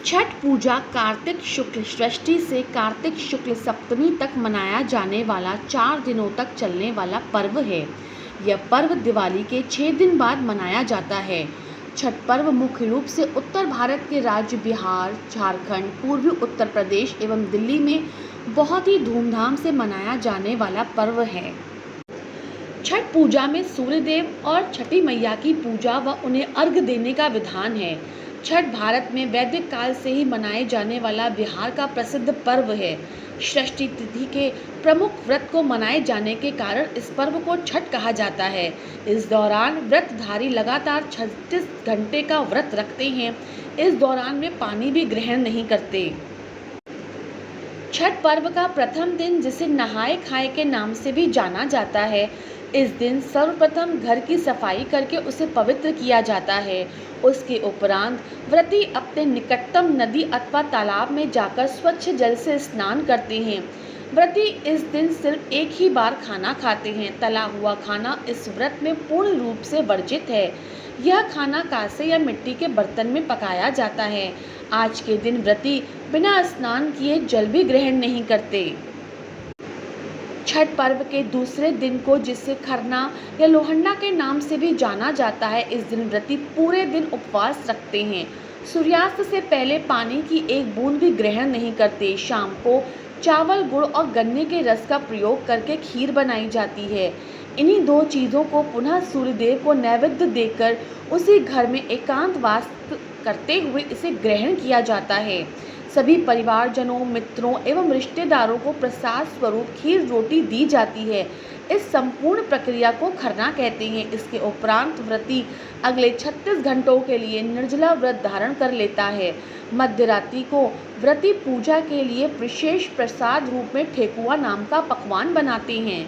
छठ पूजा कार्तिक शुक्ल षष्ठी से कार्तिक शुक्ल सप्तमी तक मनाया जाने वाला 4 दिनों तक चलने वाला पर्व है। यह पर्व दिवाली के 6 दिन बाद मनाया जाता है। छठ पर्व मुख्य रूप से उत्तर भारत के राज्य बिहार, झारखंड, पूर्वी उत्तर प्रदेश एवं दिल्ली में बहुत ही धूमधाम से मनाया जाने वाला पर्व है। छठ पूजा में सूर्यदेव और छठी मैया की पूजा व उन्हें अर्घ्य देने का विधान है। छठ भारत में वैदिक काल से ही मनाए जाने वाला बिहार का प्रसिद्ध पर्व है। षष्ठी तिथि के प्रमुख व्रत को मनाए जाने के कारण इस पर्व को छठ कहा जाता है। इस दौरान व्रतधारी लगातार 36 घंटे का व्रत रखते हैं। इस दौरान वे पानी भी ग्रहण नहीं करते। छठ पर्व का प्रथम दिन, जिसे नहाए खाए के नाम से भी जाना जाता है, इस दिन सर्वप्रथम घर की सफाई करके उसे पवित्र किया जाता है। उसके उपरांत व्रती अपने निकटतम नदी अथवा तालाब में जाकर स्वच्छ जल से स्नान करते हैं। व्रती इस दिन सिर्फ एक ही बार खाना खाते हैं। तला हुआ खाना इस व्रत में पूर्ण रूप से वर्जित है। यह खाना कांसे या मिट्टी के बर्तन में पकाया जाता है। आज के दिन व्रती बिना स्नान किए जल भी ग्रहण नहीं करते। छठ पर्व के दूसरे दिन को, जिसे खरना या लोहंडा के नाम से भी जाना जाता है, इस दिन व्रती पूरे दिन उपवास रखते हैं। सूर्यास्त से पहले पानी की एक बूंद भी ग्रहण नहीं करते। शाम को चावल, गुड़ और गन्ने के रस का प्रयोग करके खीर बनाई जाती है। इन्हीं दो चीज़ों को पुनः सूर्यदेव को नैवेद्य देकर उसी घर में एकांतवास करते हुए इसे ग्रहण किया जाता है। सभी परिवारजनों, मित्रों एवं रिश्तेदारों को प्रसाद स्वरूप खीर रोटी दी जाती है। इस संपूर्ण प्रक्रिया को खरना कहते हैं। इसके उपरांत व्रती अगले 36 घंटों के लिए निर्जला व्रत धारण कर लेता है। मध्यरात्रि को व्रती पूजा के लिए विशेष प्रसाद रूप में ठेकुआ नाम का पकवान बनाते हैं।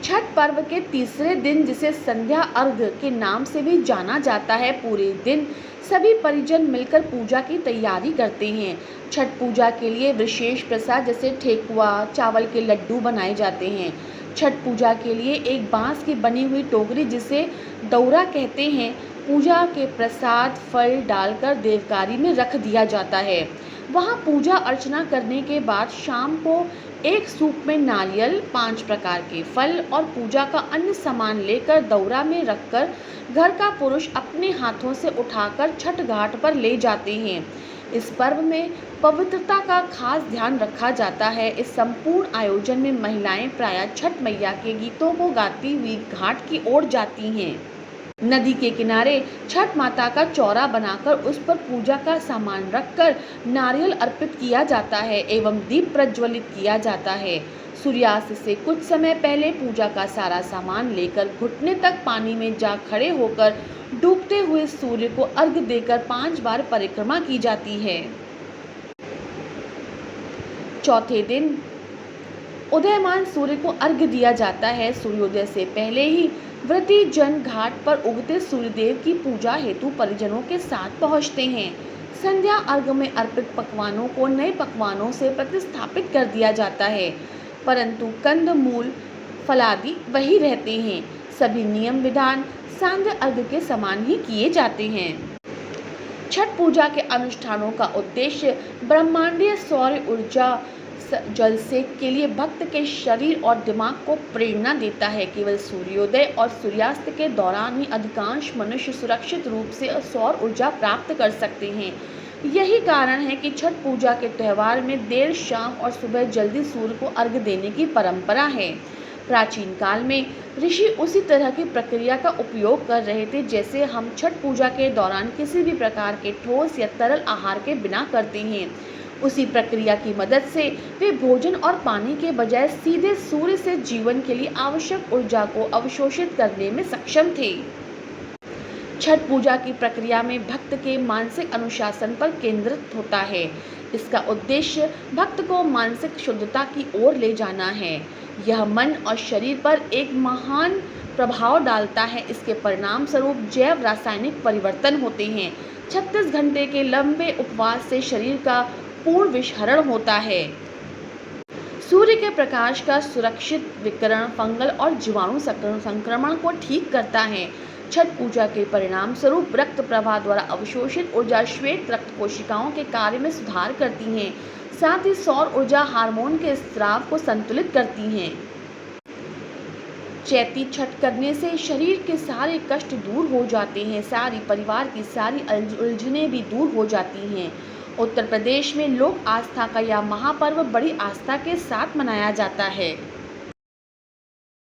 छठ पर्व के तीसरे दिन, जिसे संध्या अर्घ्य के नाम से भी जाना जाता है, पूरे दिन सभी परिजन मिलकर पूजा की तैयारी करते हैं। छठ पूजा के लिए विशेष प्रसाद जैसे ठेकुआ, चावल के लड्डू बनाए जाते हैं। छठ पूजा के लिए एक बांस की बनी हुई टोकरी, जिसे दौरा कहते हैं, पूजा के प्रसाद फल डालकर देवकारी में रख दिया जाता है। वहाँ पूजा अर्चना करने के बाद शाम को एक सूप में नारियल, 5 प्रकार के फल और पूजा का अन्य सामान लेकर दौरा में रखकर घर का पुरुष अपने हाथों से उठाकर छठ घाट पर ले जाते हैं। इस पर्व में पवित्रता का खास ध्यान रखा जाता है। इस संपूर्ण आयोजन में महिलाएं प्रायः छठ मैया के गीतों को गाती हुई घाट की ओर जाती हैं। नदी के किनारे छठ माता का चौरा बनाकर उस पर पूजा का सामान रखकर नारियल अर्पित किया जाता है एवं दीप प्रज्वलित किया जाता है। सूर्यास्त से कुछ समय पहले पूजा का सारा सामान लेकर घुटने तक पानी में जा खड़े होकर डूबते हुए सूर्य को अर्घ्य देकर 5 बार परिक्रमा की जाती है। चौथे दिन उदयमान सूर्य को अर्घ्य दिया जाता है। सूर्योदय से पहले ही व्रती जन घाट पर उगते सूर्यदेव की पूजा हेतु परिजनों के साथ पहुंचते हैं। संध्या अर्घ्य में अर्पित पकवानों को नए पकवानों से प्रतिस्थापित कर दिया जाता है, परंतु कंद मूल फलादि वही रहते हैं। सभी नियम विधान सांध्य अर्घ्य के समान ही किए जाते हैं। छठ पूजा के अनुष्ठानों का उद्देश्य ब्रह्मांडीय सौर ऊर्जा जल सेक के लिए भक्त के शरीर और दिमाग को प्रेरणा देता है। केवल सूर्योदय और सूर्यास्त के दौरान ही अधिकांश मनुष्य सुरक्षित रूप से सौर ऊर्जा प्राप्त कर सकते हैं। यही कारण है कि छठ पूजा के त्यौहार में देर शाम और सुबह जल्दी सूर्य को अर्घ्य देने की परंपरा है। प्राचीन काल में ऋषि उसी तरह की प्रक्रिया का उपयोग कर रहे थे, जैसे हम छठ पूजा के दौरान किसी भी प्रकार के ठोस या तरल आहार के बिना करते हैं। उसी प्रक्रिया की मदद से वे भोजन और पानी के बजाय सीधे सूर्य से जीवन के लिए आवश्यक ऊर्जा को अवशोषित करने में सक्षम थे। छठ पूजा की प्रक्रिया में भक्त के मानसिक अनुशासन पर केंद्रित होता है। इसका उद्देश्य भक्त को मानसिक शुद्धता की ओर ले जाना है। यह मन और शरीर पर एक महान प्रभाव डालता है। इसके परिणाम स्वरूप जैव रासायनिक परिवर्तन होते हैं। 36 घंटे के लंबे उपवास से शरीर का पूर्ण विषहरण होता है। सूर्य के प्रकाश का सुरक्षित विकिरण फंगल और जीवाणु संक्रमण को ठीक करता है। छठ पूजा के परिणाम स्वरूप रक्त प्रवाह द्वारा अवशोषित ऊर्जा श्वेत रक्त कोशिकाओं के कार्य में सुधार करती हैं। साथ ही सौर ऊर्जा हार्मोन के स्राव को संतुलित करती हैं। चैती छठ करने से शरीर के सारे कष्ट दूर हो जाते हैं, सारी परिवार की सारी उलझनें भी दूर हो जाती हैं। उत्तर प्रदेश में लोक आस्था का यह महापर्व बड़ी आस्था के साथ मनाया जाता है।